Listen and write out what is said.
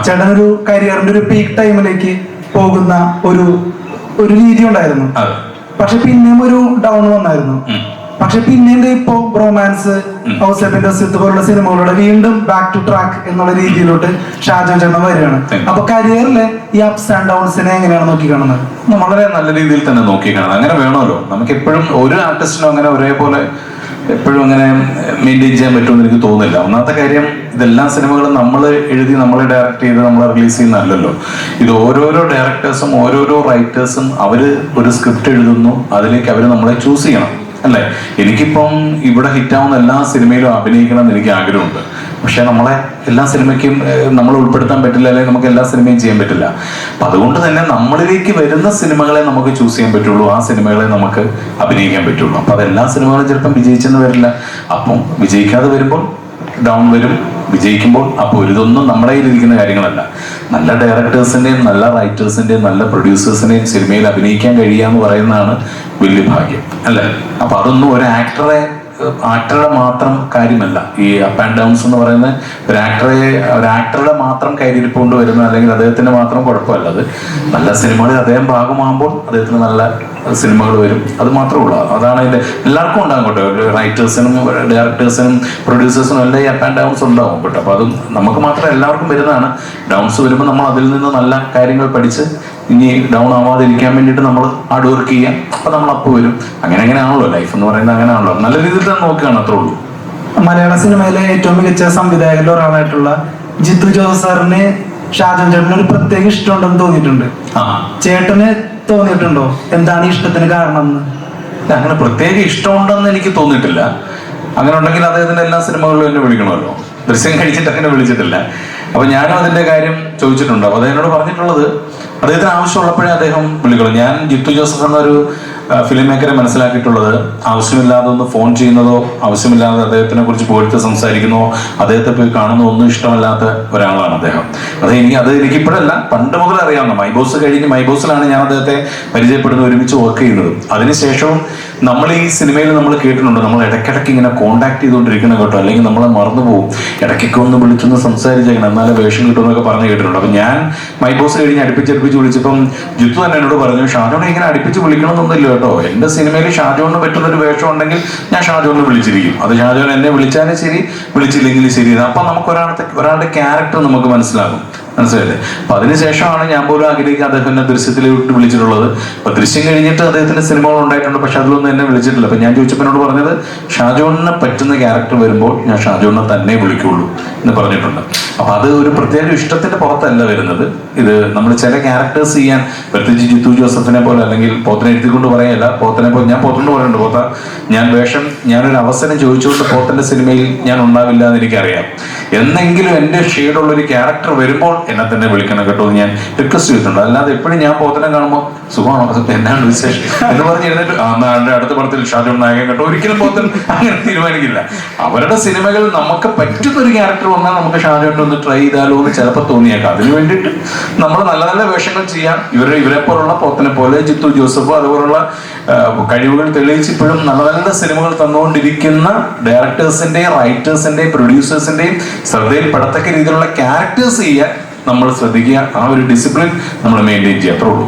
ചേട്ടൻ ഒരു കരിയറിന്റെ ഒരു പീക്ക് ടൈമിലേക്ക് പോകുന്ന ഒരു രീതി ഉണ്ടായിരുന്നു. പക്ഷെ പിന്നെയും ഒരു ഡൗൺ വന്നായിരുന്നു. പക്ഷെ പിന്നീട് ഇപ്പോ റൊമാൻസ്, ഔസേപ്പിന്റെ സിത്ത് പോലുള്ള സിനിമകളുടെ വീണ്ടും ബാക്ക് ടു ട്രാക്ക് എന്നുള്ള രീതിയിലോട്ട് ഷാജോൺ ചേട്ടൻ വരികയാണ്. അപ്പൊ കരിയറിലെ ഈ അപ്സ് ആൻഡ് ഡൗൺസിനെ എങ്ങനെയാണ് നോക്കിക്കാണുന്നത്? വളരെ നല്ല രീതിയിൽ തന്നെ നോക്കിക്കാണുന്നത്. അങ്ങനെ വേണമല്ലോ. നമുക്ക് എപ്പോഴും ഒരു ആർട്ടിസ്റ്റിനും അങ്ങനെ ഒരേപോലെ എപ്പോഴും അങ്ങനെ മെയിൻറ്റെയിൻ ചെയ്യാൻ പറ്റുമെന്ന് എനിക്ക് തോന്നുന്നില്ല. ഒന്നാമത്തെ കാര്യം, ഇതെല്ലാ സിനിമകളും നമ്മൾ എഴുതി, നമ്മൾ ഡയറക്റ്റ് ചെയ്ത് നമ്മൾ റിലീസ് ചെയ്യുന്നതല്ലല്ലോ. ഇത് ഓരോരോ ഡയറക്ടേഴ്സും ഓരോരോ റൈറ്റേഴ്സും അവർ ഒരു സ്ക്രിപ്റ്റ് എഴുതുന്നു, അതിലേക്ക് അവർ നമ്മളെ ചൂസ് ചെയ്യണം, അല്ലേ? എനിക്കിപ്പം ഇവിടെ ഹിറ്റാവുന്ന എല്ലാ സിനിമയിലും അഭിനയിക്കണം എന്ന് എനിക്ക് ആഗ്രഹമുണ്ട്. പക്ഷെ നമ്മളെ എല്ലാ സിനിമയ്ക്കും നമ്മൾ ഉൾപ്പെടുത്താൻ പറ്റില്ല, അല്ലെങ്കിൽ നമുക്ക് എല്ലാ സിനിമയും ചെയ്യാൻ പറ്റില്ല. അപ്പം അതുകൊണ്ട് തന്നെ നമ്മളിലേക്ക് വരുന്ന സിനിമകളെ നമുക്ക് ചൂസ് ചെയ്യാൻ പറ്റുള്ളൂ, ആ സിനിമകളെ നമുക്ക് അഭിനയിക്കാൻ പറ്റുള്ളൂ. അപ്പം അതെല്ലാ സിനിമകളും ചിലപ്പം വിജയിച്ചെന്ന് വരില്ല. അപ്പം വിജയിക്കാതെ വരുമ്പോൾ ഡൗൺ വരും, വിജയിക്കുമ്പോൾ അപ്പോൾ ഇതൊന്നും നമ്മുടെ കയ്യിലിരിക്കുന്ന കാര്യങ്ങളല്ല. നല്ല ഡയറക്ടേഴ്സിന്റെയും നല്ല റൈറ്റേഴ്സിന്റെയും നല്ല പ്രൊഡ്യൂസേഴ്സിന്റെയും സിനിമയിൽ അഭിനയിക്കാൻ കഴിയുക എന്ന് പറയുന്നതാണ് വലിയ ഭാഗ്യം, അല്ലേ? അപ്പൊ അതൊന്നും ഒരു ആക്ടറുടെ മാത്രം കാര്യമല്ല. ഈ അപ്പ് ആൻഡ് ഡൗൺസ് എന്ന് പറയുന്നത് ഒരു ആക്ടറുടെ മാത്രം കയ്യിലിരിപ്പ് കൊണ്ട് വരുന്ന, അല്ലെങ്കിൽ അദ്ദേഹത്തിന് മാത്രം കുഴപ്പമല്ല. അത് നല്ല സിനിമകളിൽ അദ്ദേഹം ഭാഗമാകുമ്പോൾ അദ്ദേഹത്തിന് നല്ല സിനിമകൾ വരും, അത് മാത്രമേ ഉള്ളൂ. അതാണ് അതിന്റെ എല്ലാവർക്കും ഉണ്ടാകും കേട്ടോ. റൈറ്റേഴ്സിനും ഡയറക്ടേഴ്സിനും പ്രൊഡ്യൂസേഴ്സിനും എല്ലാം ഈ അപ്പ് ആൻഡ് ഡൗൺസ് ഉണ്ടാവും കേട്ടോ. അപ്പൊ അതും നമുക്ക് മാത്രം എല്ലാവർക്കും വരുന്നതാണ്. ഡൗൺസ് വരുമ്പോൾ നമ്മൾ അതിൽ നിന്ന് നല്ല കാര്യങ്ങൾ പഠിച്ച് ഇനി ഡൗൺ ആവാതിരിക്കാൻ വേണ്ടിയിട്ട് നമ്മൾ ഹാർഡ് വർക്ക് ചെയ്യാം. അപ്പൊ നമ്മൾ അപ്പ് വരും. അങ്ങനെയാണല്ലോ ലൈഫ് എന്ന് പറയുന്നത്. അങ്ങനെയാണല്ലോ. നല്ല രീതിയിൽ തന്നെ നോക്കുകയാണ്, അത്രേ ഉള്ളൂ. മലയാള സിനിമയിലെ ഏറ്റവും മികച്ച സംവിധായകരിൽ ഒരാളായിട്ടുള്ള ജിത്തു ജോസഫ് സാറിന് ഷാജോൺ ചേട്ടന് ഒരു പ്രത്യേക ഇഷ്ടമുണ്ടെന്ന് തോന്നിയിട്ടുണ്ട്. ചേട്ടന് തോന്നിയിട്ടുണ്ടോ? എന്താണ് ഇഷ്ടത്തിന് കാരണം? അങ്ങനെ പ്രത്യേക ഇഷ്ടമുണ്ടെന്ന് എനിക്ക് തോന്നിയിട്ടില്ല. അങ്ങനെ ഉണ്ടെങ്കിൽ അദ്ദേഹത്തിന്റെ എല്ലാ സിനിമകളിലും എന്നെ വിളിക്കണമല്ലോ. ദൃശ്യം കഴിച്ചിട്ട് അങ്ങനെ വിളിച്ചിട്ടില്ല. അപ്പൊ ഞാനും അതിന്റെ കാര്യം ചോദിച്ചിട്ടുണ്ട്. അപ്പൊ അദ്ദേഹം എന്നോട് പറഞ്ഞിട്ടുള്ളത്, അദ്ദേഹത്തിന് ആവശ്യമുള്ളപ്പോഴേ അദ്ദേഹം വിളിക്കുള്ളൂ. ഞാൻ ജിത്തു ജോസഫ് എന്നൊരു ഫിലിം മേക്കറെ മനസ്സിലാക്കിയിട്ടുള്ളത്, ആവശ്യമില്ലാതെ ഒന്ന് ഫോൺ ചെയ്യുന്നതോ ആവശ്യമില്ലാതെ അദ്ദേഹത്തിനെ കുറിച്ച് പോയിട്ട് സംസാരിക്കുന്നോ അദ്ദേഹത്തെ പോയി കാണുന്നതോ ഒന്നും ഇഷ്ടമല്ലാത്ത ഒരാളാണ് അദ്ദേഹം. എനിക്ക് ഇപ്പോഴല്ല, പണ്ട് മുതൽ അറിയാവുന്ന. മൈബോസ് കഴിഞ്ഞ് മൈബോസിലാണ് ഞാൻ അദ്ദേഹത്തെ പരിചയപ്പെടുന്നത്, ഒരുമിച്ച് വർക്ക് ചെയ്യുന്നത്. അതിനുശേഷവും നമ്മൾ ഈ സിനിമയിൽ നമ്മൾ കേട്ടിട്ടുണ്ട്, നമ്മൾ ഇടയ്ക്കിടയ്ക്ക് ഇങ്ങനെ കോണ്ടാക്ട് ചെയ്തുകൊണ്ടിരിക്കണം കേട്ടോ, അല്ലെങ്കിൽ നമ്മളെ മറന്നുപോകും, ഇടയ്ക്കൊക്കെ ഒന്ന് വിളിച്ചൊന്ന് സംസാരിച്ചേക്കണം, എന്നാലേ വേഷം കിട്ടുമെന്നൊക്കെ പറഞ്ഞു കേട്ടിട്ടുണ്ട്. അപ്പൊ ഞാൻ മൈബോസ് കഴിഞ്ഞ് അടുപ്പിച്ച് വിളിച്ചപ്പം ജിത്തു തന്നെ എന്നോട് പറഞ്ഞു, ഷാജോണെ ഇങ്ങനെ അടുപ്പിച്ച് വിളിക്കണമെന്നൊന്നുമില്ല കേട്ടോ, എന്റെ സിനിമയിൽ ഷാജോണിന് പറ്റുന്നൊരു വേഷം ഉണ്ടെങ്കിൽ ഞാൻ ഷാജോണിനെ വിളിച്ചിരിക്കും. അത് ഷാജോൺ എന്നെ വിളിച്ചാലും ശരി, വിളിച്ചില്ലെങ്കിലും ശരി. അപ്പൊ നമുക്ക് ഒരാളുടെ ക്യാരക്ടർ നമുക്ക് മനസ്സിലാകും. മനസ്സിലായില്ലേ? അപ്പൊ അതിനുശേഷമാണ് ഞാൻ പോലും ആഗ്രഹിക്കുക അദ്ദേഹം എന്നെ ദൃശ്യത്തിലോട്ട് വിളിച്ചിട്ടുള്ളത്. അപ്പൊ ദൃശ്യം കഴിഞ്ഞിട്ട് അദ്ദേഹത്തിന്റെ സിനിമകൾ ഉണ്ടായിട്ടുണ്ട്, പക്ഷെ അതിലൊന്നും എന്നെ വിളിച്ചിട്ടില്ല. അപ്പൊ ഞാൻ ചോദിച്ചപ്പോൾ എന്നോട് പറഞ്ഞത്, ഷാജോണിന് പറ്റുന്ന ക്യാരക്ടർ വരുമ്പോൾ ഞാൻ ഷാജോണിനെ തന്നെ വിളിക്കുള്ളൂ എന്ന് പറഞ്ഞിട്ടുണ്ട്. അപ്പൊ അത് ഒരു പ്രത്യേക ഇഷ്ടത്തിന്റെ പുറത്തല്ല വരുന്നത്. ഇത് നമ്മൾ ചില ക്യാരക്ടേഴ്സ് ചെയ്യാൻ, പ്രത്യേകിച്ച് ജിത്തു ജോസഫിനെ പോലെ, അല്ലെങ്കിൽ പോത്തനെ എഴുതിക്കൊണ്ട് പറയല്ല, പോത്തനെ പോലെ ഞാൻ പോത്തോണ്ട് പറയുന്നുണ്ട്, പോത്ത ഞാനൊരു അവസരം ചോദിച്ചുകൊണ്ട് പോത്തന്റെ സിനിമയിൽ ഞാൻ ഉണ്ടാവില്ല എന്ന് എനിക്കറിയാം. എന്നെങ്കിലും എന്റെ ഷെയ്ഡുള്ള ഒരു ക്യാരക്ടർ വരുമ്പോൾ എന്നെ തന്നെ വിളിക്കണം കേട്ടോ എന്ന് ഞാൻ റിക്വസ്റ്റ് ചെയ്തിട്ടുണ്ട്. അല്ലാതെ എപ്പോഴും ഞാൻ പോത്തനെ കാണുമ്പോൾ സുഖമാണോ, അതൊക്കെ എന്നാണ് വിശേഷം എന്ന് പറഞ്ഞ് എഴുന്നേറ്റ് അടുത്ത പടത്തിൽ ഷാജോൺ നായകൻ കേട്ടോ, ഒരിക്കലും പോത്തൻ അങ്ങനെ തീരുമാനിക്കില്ല. അവരുടെ സിനിമകൾ നമുക്ക് പറ്റുന്ന ഒരു ക്യാരക്ടർ വന്നാൽ നമുക്ക് ഷാജോണിനെ ഒന്ന് ട്രൈ ചെയ്താലോ എന്ന് ചിലപ്പോൾ തോന്നിയേക്കാം. അതിനു വേണ്ടിയിട്ട് നമ്മൾ നല്ല നല്ല വേഷങ്ങൾ ചെയ്യാം. ഇവരെ പോലുള്ള പോത്തനെ പോലെ ജിത്തു ജോസഫ് അതുപോലുള്ള കഴിവുകൾ തെളിയിച്ച് ഇപ്പോഴും നല്ല നല്ല സിനിമകൾ തന്നുകൊണ്ടിരിക്കുന്ന ഡയറക്ടേഴ്സിന്റെയും റൈറ്റേഴ്സിന്റെയും പ്രൊഡ്യൂസേഴ്സിന്റെയും ശ്രദ്ധയിൽപ്പെടത്തക്ക രീതിയിലുള്ള ക്യാരക്ടേഴ്സ് ചെയ്യാൻ നമ്മൾ ശ്രദ്ധിക്കുക. ആ ഒരു ഡിസിപ്ലിൻ നമ്മൾ മെയിൻറ്റെയിൻ ചെയ്യുക, അത്രേ ഉള്ളൂ.